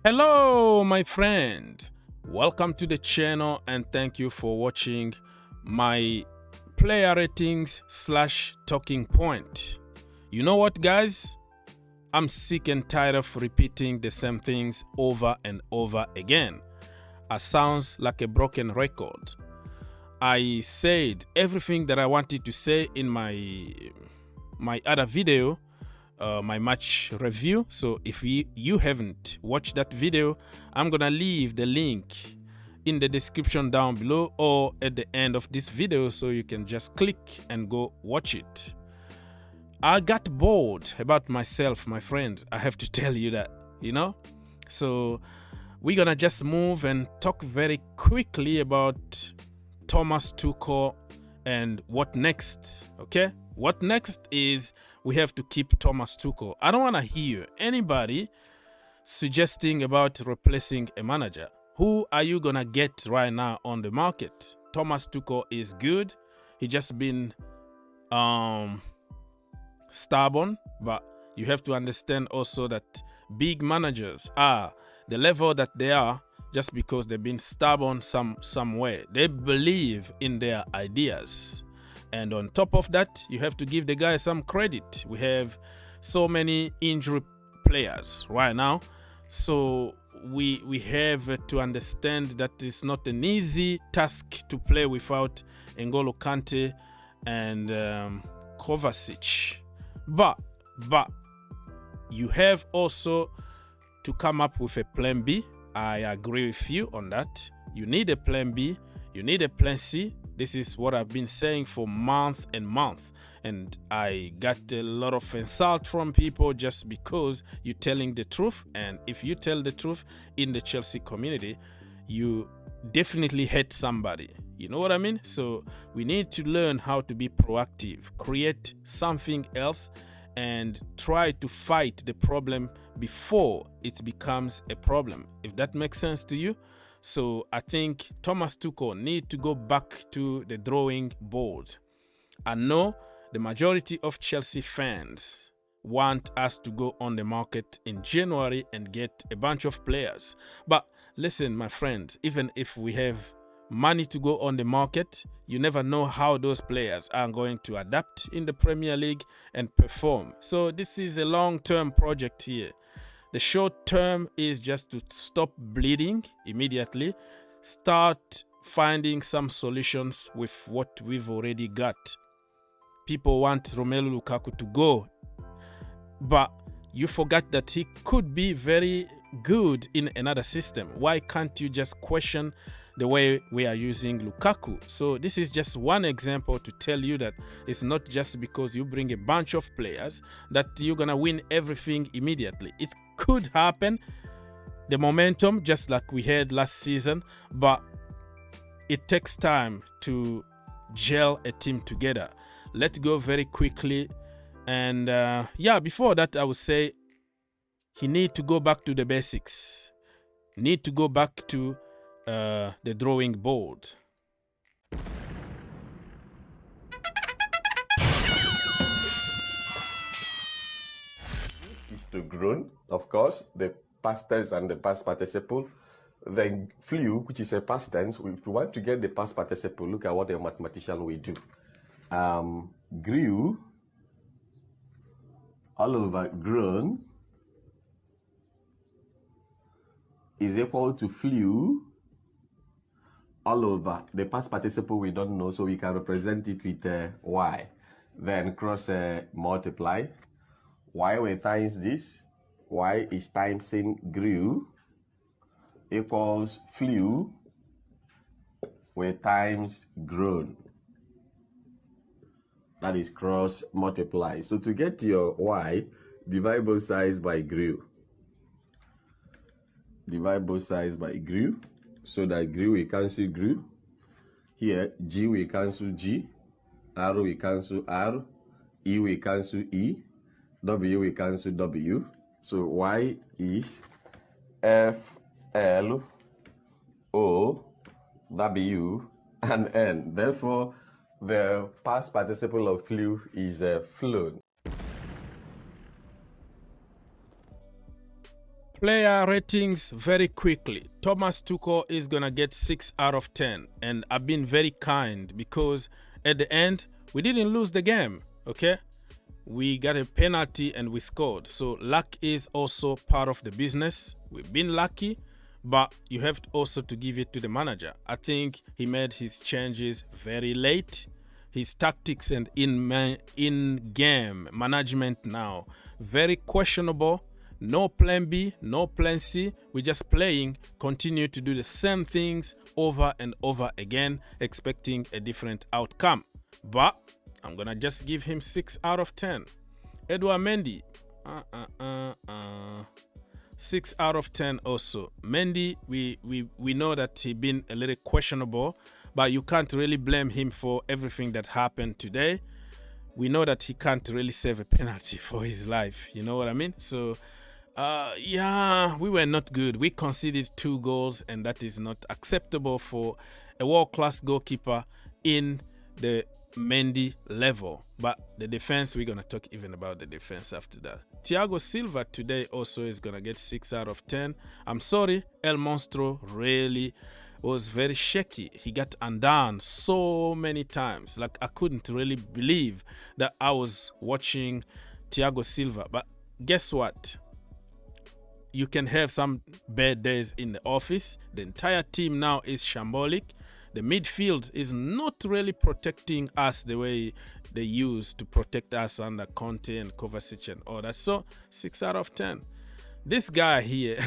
Hello, my friend. Welcome to the channel and thank you for watching my player ratings / talking point. You know what, guys? I'm sick and tired of repeating the same things over and over again. It sounds like a broken record. I said everything that I wanted to say in my other video, my match review. So if you haven't watched that video, I'm gonna leave the link in the description down below or at the end of this video so you can just click and go watch it. I got bored about myself, my friend. I have to tell you that, So we're gonna just move and talk very quickly about Thomas Tuchel and what next, okay? What next is we have to keep Thomas Tuchel. I don't want to hear anybody suggesting about replacing a manager. Who are you going to get right now on the market? Thomas Tuchel is good. He just been stubborn, but you have to understand also that big managers are the level that they are just because they've been stubborn somewhere. They believe in their ideas. And on top of that, you have to give the guy some credit. We have so many injury players right now. So we have to understand that it's not an easy task to play without N'Golo Kante and Kovacic. But you have also to come up with a plan B. I agree with you on that. You need a plan B. You need a plan C. This is what I've been saying for month and month. And I got a lot of insult from people just because you're telling the truth. And if you tell the truth in the Chelsea community, you definitely hate somebody. You know what I mean? So we need to learn how to be proactive, create something else, and try to fight the problem before it becomes a problem. If that makes sense to you. So I think Thomas Tuchel needs to go back to the drawing board. I know the majority of Chelsea fans want us to go on the market in January and get a bunch of players. But listen, my friends, even if we have money to go on the market, you never know how those players are going to adapt in the Premier League and perform. So this is a long-term project here. The short term is just to stop bleeding immediately, start finding some solutions with what we've already got. People want Romelu Lukaku to go, but you forgot that he could be very good in another system. Why can't you just question the way we are using Lukaku? So this is just one example to tell you that it's not just because you bring a bunch of players that you're gonna win everything immediately. It could happen, the momentum, just like we had last season, but it takes time to gel a team together. Let's go very quickly. And before that, I would say he need to go back to the basics. Need to go back to the drawing board. Is to grown, of course, the past tense and the past participle. Then flew, which is a past tense. If you want to get the past participle, look at what a mathematician will do. Grew all over grown is equal to flew all over. The past participle we don't know, so we can represent it with y. Then cross multiply. Y we times this. Y is times in grew equals flew we times grown. That is cross multiply. So to get your y, divide both sides by grew. Divide both sides by grew. So that grew we cancel grew. Here G we cancel G. R we cancel R. E we cancel E. W we cancel W. So Y is F L O W and N. Therefore, the past participle of flew is flown. Player ratings very quickly. Thomas Tuchel is gonna get 6 out of 10, and I've been very kind because at the end we didn't lose the game. Okay, we got a penalty and we scored. So luck is also part of the business. We've been lucky, but you have also to give it to the manager. I think he made his changes very late. His tactics and in-game management now very questionable. No plan B, no plan C. We're just playing, continue to do the same things over and over again, expecting a different outcome. But I'm gonna just give him 6 out of 10. Edouard Mendy, 6 out of 10 also. Mendy, we know that he been a little questionable, but you can't really blame him for everything that happened today. We know that he can't really save a penalty for his life. You know what I mean? So, yeah, we were not good. We conceded 2 goals, and that is not acceptable for a world-class goalkeeper in the Mendy level. But the defense, we're gonna talk even about the defense after that. Thiago Silva today also is gonna get 6 out of 10. I'm sorry, El Monstro really was very shaky. He got undone so many times. Like, I couldn't really believe that I was watching Thiago Silva. But guess what? You can have some bad days in the office. The entire team now is shambolic. The midfield is not really protecting us the way they used to protect us under Conte and Kovacic and all that. So 6 out of 10. This guy here,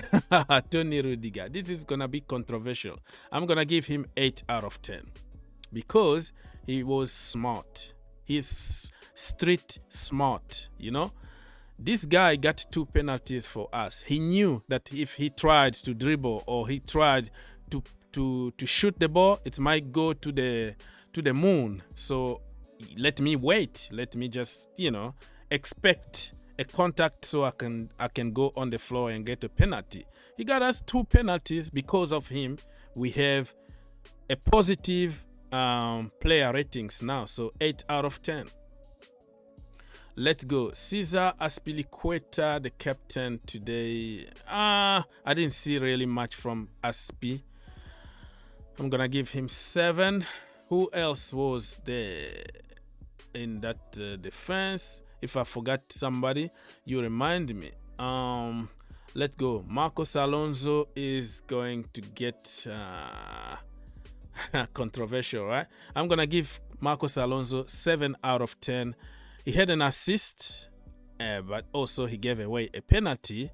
Tony Rudiger, this is gonna be controversial. I'm gonna give him 8 out of 10 because he was smart. He's street smart, you know. This guy got 2 penalties for us. He knew that if he tried to dribble or he tried to shoot the ball, it might go to the moon. So let me wait. Let me just, you know, expect a contact so I can go on the floor and get a penalty. He got us 2 penalties. Because of him, we have a positive player ratings now. So 8 out of 10. Let's go. Cesar Azpilicueta, the captain today. I didn't see really much from Aspi. I'm gonna give him 7. Who else was there in that defense? If I forgot somebody, you remind me. Let's go. Marcos Alonso is going to get controversial, right? I'm gonna give Marcos Alonso 7 out of 10. He had an assist, but also he gave away a penalty.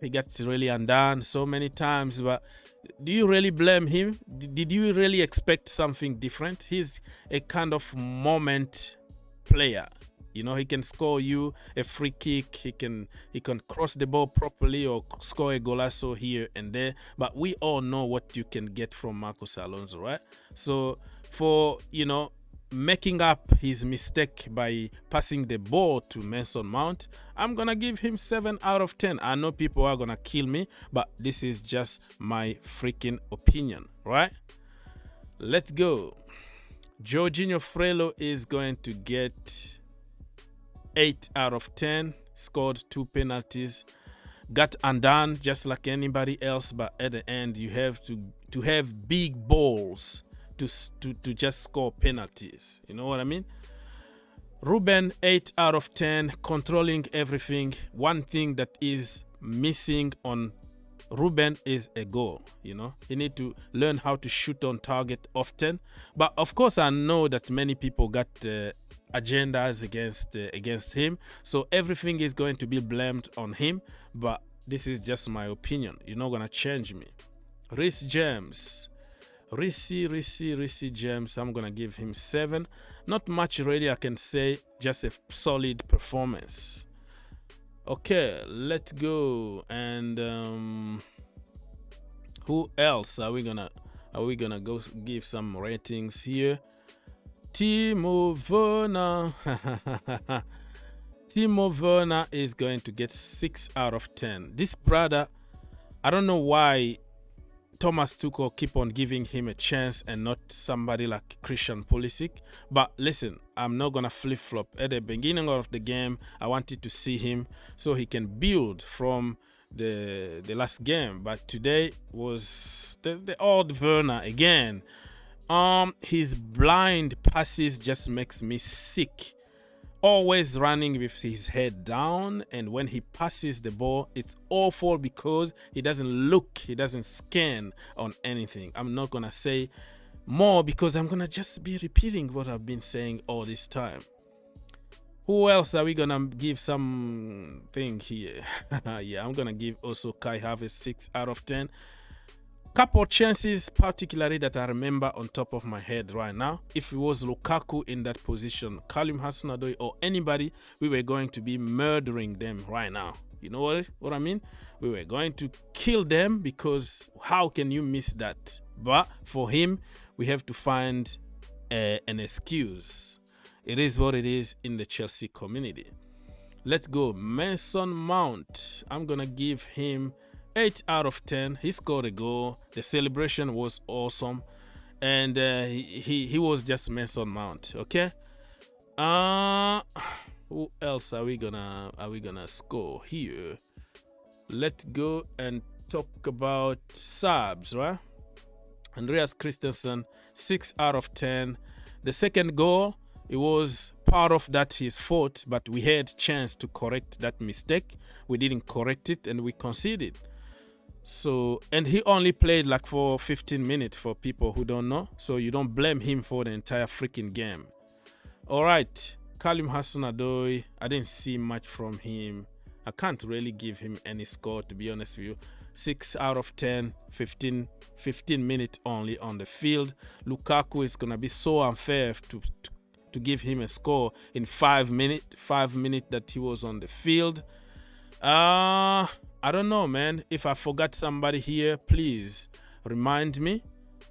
He got really undone so many times, but do you really blame him? Did you really expect something different? He's a kind of moment player. You know, he can score you a free kick. He can cross the ball properly or score a golazo here and there. But we all know what you can get from Marcos Alonso, right? So for, you know, making up his mistake by passing the ball to Mason Mount, I'm gonna give him 7 out of 10. I know people are gonna kill me, but this is just my freaking opinion, right? Let's go. Jorginho Frelo is going to get 8 out of 10. Scored 2 penalties, got undone just like anybody else, but at the end you have to have big balls to just score penalties. You know what I mean? Ruben, 8 out of 10, controlling everything. One thing that is missing on Ruben is a goal. You know, he need to learn how to shoot on target often. But of course, I know that many people got agendas against him, so everything is going to be blamed on him. But this is just my opinion. You're not gonna change me. Reece James. Reece James, I'm gonna give him 7. Not much really I can say, just a solid performance. Okay, let's go. And who else are we gonna go give some ratings here? Timo Werner. Timo Werner is going to get 6 out of 10. This brother, I don't know why Thomas Tuchel keep on giving him a chance and not somebody like Christian Pulisic. But listen, I'm not going to flip-flop. At the beginning of the game, I wanted to see him so he can build from the last game. But today was the old Werner again. His blind passes just makes me sick. Always running with his head down, and when he passes the ball, it's awful because he doesn't look, he doesn't scan on anything. I'm not gonna say more because I'm gonna just be repeating what I've been saying all this time. Who else are we gonna give something here? Yeah, I'm gonna give also Kai Havertz 6 out of 10. Couple chances particularly that I remember on top of my head right now. If it was Lukaku in that position, Kalim Hudson-Odoi or anybody, we were going to be murdering them right now. You know what I mean? We were going to kill them because how can you miss that? But for him, we have to find an excuse. It is what it is in the Chelsea community. Let's go. Mason Mount. I'm going to give him 8 out of 10. He scored a goal. The celebration was awesome, and he was just Mason Mount. Okay. Who else are we gonna score here? Let's go and talk about subs, right? Andreas Christensen, 6 out of 10. The second goal, it was part of that his fault, but we had chance to correct that mistake. We didn't correct it, and we conceded. So, and he only played like for 15 minutes for people who don't know. So you don't blame him for the entire freaking game. All right, Kalim Hudson-Odoi, I didn't see much from him. I can't really give him any score, to be honest with you. 6 out of 10, 15 minutes only on the field. Lukaku is gonna be so unfair to give him a score in 5 minutes that he was on the field. I don't know, man. If I forgot somebody here, please remind me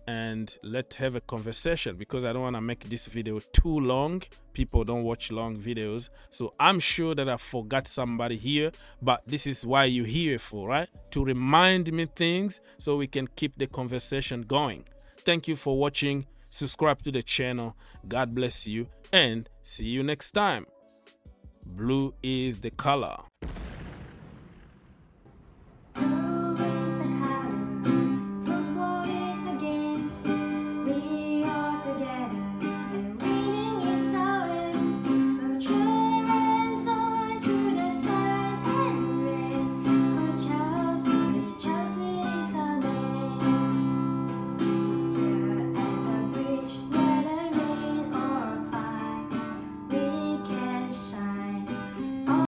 and let's have a conversation, because I don't want to make this video too long. People don't watch long videos. So I'm sure that I forgot somebody here, but this is why you're here for, right? To remind me things so we can keep the conversation going. Thank you for watching. Subscribe to the channel. God bless you and see you next time. Blue is the color.